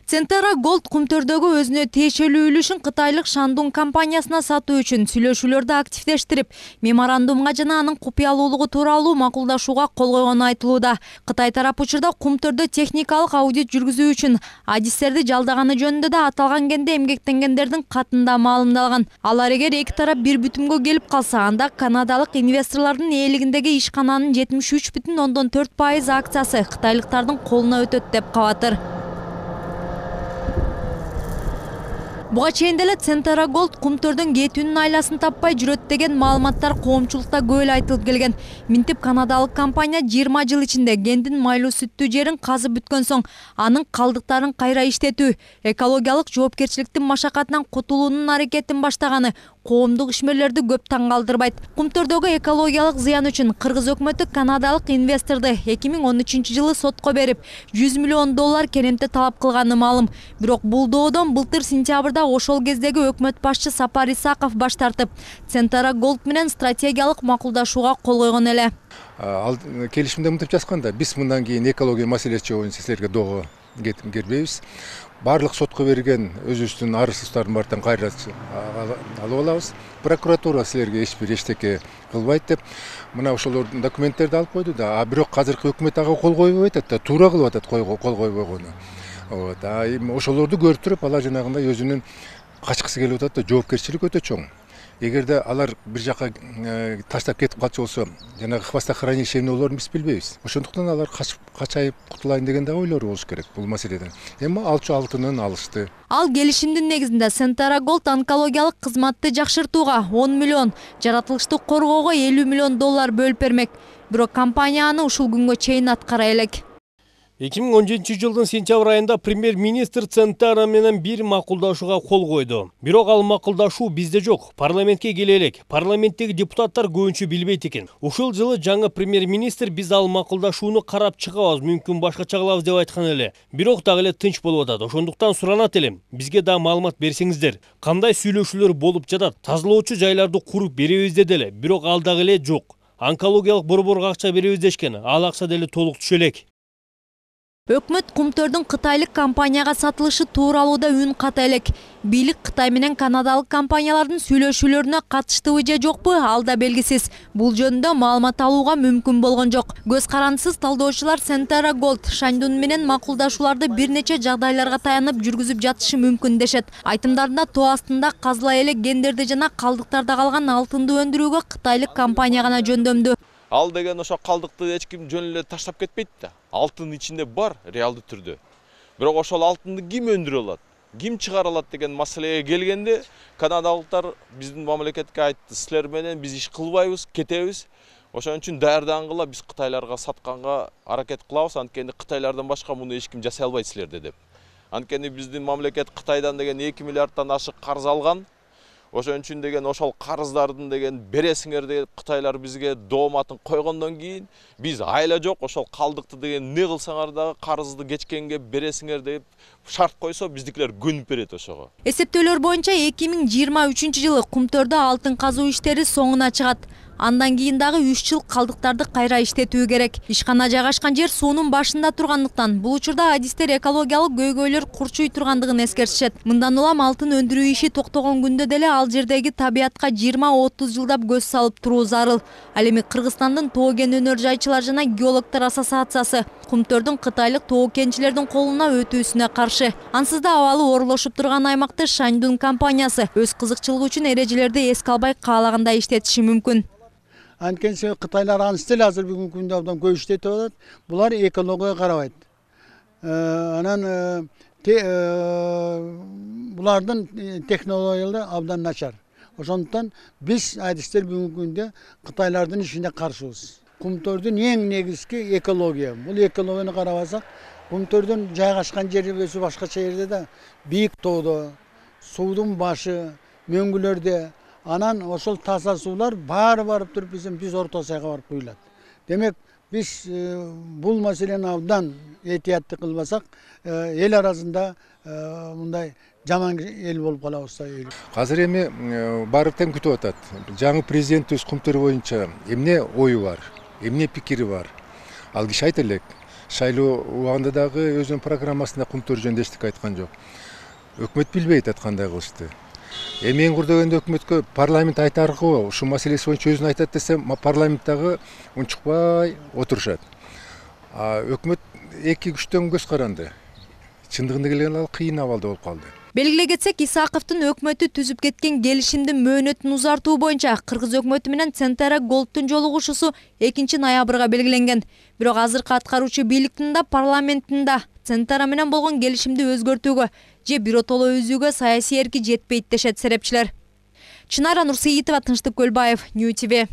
Centera Gold кумтөрдөгү өзүнө тиешелүү үлүшүн кытайлык Шандун компаниясына сатуу үчүн сүйлөшүүлөрдү активдештирип, меморандумга жана анын купуялуулугу тууралуу макулдашууга кол койгону айтылууда. Кытай тарап учурда кумтөрдө техникалык аудит жүргүзүү үчүн адистерди жалдаганы жөнүндө да аталган кенде эмгектенгендердин катында маалымдалган. Алар эгер эки тарап бир бүтүмгө келип калса, анда канадалык инвесторлордун ээлигиндеги ишкананын 73,4% акциясы кытайлыктардын колуна өтөт деп кабатыр. Буга чейин деле Centera Gold кумтөрдүн кетүүнүн айласын таппай жүрөт деген маалыматтар коомчулукта көп айтылып келген. Минтип канадалык компания 20 жыл ичинде кендин майлуу сүттүү жерин казып бүткөн соң, анын калдыктарын кайра иштетүү, экологиялык жоопкерчиликтин машакатынан кутулуунун аракетин баштаганы коомдук ишмерлерди көп таң калтырбайт. Кумтөрдөгү экологиялык зыян үчүн кыргыз өкмөтү канадалык инвесторду 2013 жылы сотко берип, $100 миллион керемте талап кылганы маалым. Бирок бул доодон былтыр сентябрда ошол кездеги өкмөт башчы Сапар Исаков баш тартып, Centera Gold менен стратегиялык макулдашууга кол койгон эле. Ал келишимде мынтип жазган да, биз мындан кийин экология маселеси боюнча силерге доого кирбейбиз. Барлык сотко берген өзүбүздүн арыздардын баарын кайра алып алабыз. Прокуратура силерге эчтеке кылбайт деп мына ошолордун документтерди алып койду да. Бирок азыркы өкмөт ага кол койбой атат да, туура кылып атат кол койбогону. Ошолорду көрүп туруп, алар жанагындай өзүнүн качкысы келип атат да, жоопкерчилик өтө чоң. Эгерде алар бир жака таштап кетип калчу болсо, жанагы хвостохранилище эмне болорун биз билбейбиз. Ошондуктан алар качайып кутулайын деген да ойлору болуш керек бул маселеден. Эми алчу алтынын алышты. Ал келишимдин негизинде Centera Gold онкологиялык кызматты жакшыртууга 10 миллион, жаратылыштык коргоого $50 миллион бөлүп бермек. Бирок компания аны ушул күнгө чейин аткара элек. 2017 жылдын сентябрь айында премьер-министр Centera менен бир макулдашууга кол койду. Бирок ал макулдашуу бизде жок. Парламентке келе элек. Парламенттеги депутаттар көбүнчө билбейт экен. Ушул жылы жаңы премьер-министр биз ал макулдашууну карап чыгабыз, мүмкүн башкача кылабыз деп айткан эле. Бирок дагы эле тынч болуп атат. Ошондуктан суранат элем, бизге да маалымат берсеңиздер. Кандай сүйлөшүүлөр болуп жатат? Тазалоочу жайларды куруп беребиз деди эле. Бирок ал дагы эле жок. Онкологиялык борборго акча беребиз дешкен. Ал акча деле толук түшө элек. Өкмөт кумтөрдүн кытайлык компанияга сатылышы тууралууда үн ката элек. Бийлик Кытай менен канадалык компаниялардын сүйлөшүүлөрүнө катыштыбы же жокпу, ал да белгисиз. Бул жөнүндө маалымат алууга мүмкүн болгон жок. Көз карандысыз талдоочулар Centera Gold Шандун менен макулдашууларды бир нече жагдайларга таянып жүргүзүп жатышы мүмкүн дешет. Айтымдарында тоо астында казыла элек кендерди жана калдыктарда калган алтынды өндүрүүгө кытайлык компания гана жөндөмдүү. Ал деген ошо калдыкты эч ким жөн эле таштап кетпейт да. Алтын ичинде бар реалдуу түрдө. Бирок ошол алтынды ким өндүрө алат, ким чыгара алат деген маселеге келгенде, канадалыктар биздин мамлекетке айтты, силер менен биз иш кылбайбыз, кетебиз. Ошон үчүн даярдангыла, биз кытайларга сатканга аракет кылабыз, анткени кытайлардан башка муну эч ким жасай албайт силерде деп. Анткени биздин мамлекет Кытайдан деген 2 миллиарддан ашык карыз алган. Ошон үчүн деген ошол карыздардын деген бересиңер деп кытайлар бизге дооматын койгондон кийин биз айла жок, ошол калдыкты деген эмне кылсаңар дагы карызды кечкенге бересиңер деп шарт койсо, биздикилер көнүп берет ошого. Эсептөөлөр боюнча 2023 жылы кумтөрдө алтын казуу иштери соңуна чыгат. Андан кийин дагы 3 жыл калдыктарды кайра иштетүү керек. Ишкана жайгашкан жер суунун башында тургандыктан бул учурда адистер экологиялык көйгөйлөр курчуй тургандыгын эскертишет. Мындан улам алтын өндүрүү иши токтогон күндө деле ал жердеги табиятка 20-30 жылдап көз салып туруу зарыл. Ал эми Кыргызстандын тоо кен өнөр жайчылар жана геологтор ассоциациясы кумтөрдүн кытайлык тоо кенчилердин колуна өтүүсүнө каршы. Ансыз да абалы оорулошуп турган аймакты Шандун компаниясы өз кызыкчылыгы үчүн эрежелерди эске албай каалагандай иштетиши мүмкүн. Анткени Кытайлар анысы азыр бүгүнкү күндө абдан көп иштетип атат. Булар экологияга карабайт. Анан булардын технологиялары абдан начар. Ошондуктан биз адистер бүгүнкү күндө Кытайлардын ишине каршыбыз. Кумтөрдүн эң негизги экология. Бул экологияны карабасак, кумтөрдүн жайгашкан жери өзү башкача жерде да, бийик тоодо, суудун башы, мөңгүлөрдө. Анан ошол таза суулар баары барып туруп биз Орто Сайга барып куюлат. Демек биз бул маселени абдан этиятты кылбасак, эл арасында мындай жаман эл болуп калабыз. Азыр эми баары тең күтүп атат. Жаңы президент өз кумтөр боюнча эмне ою бар, эмне пикири бар. Ал киши айта элек. шайлоо убагында дагы өзүнүн программасында кумтөр жөнүндө эчтеке айткан жок. Өкмөт билбейт аткандай кылышты. Эми эң курдөгөндө өкмөткө парламент айтаргы ушул маселеси боюнча өзүн айтат десе, парламенттагы унчукпай отурушат. Өкмөт эки күчтөн көз каранды. Чындыгында келгенде ал кыйын абалда болуп калды. Белгилей кетсек, Исаковдун өкмөтү түзүп кеткен келишимдин мөөнөтүн узартуу боюнча Кыргыз өкмөтү менен Центара Голдтун жолугушуусу 2-ноябрга белгиленген. Бирок азыркы аткаруучу бийликтин да парламенттин да Центара менен болгон келишимди өзгөртүүгө же биротоло үзүүгө саясий эрки жетпейт дешет серепчилер. Чынара Нурсейитова, Тынчтык Көлбаев, Нью ТВ.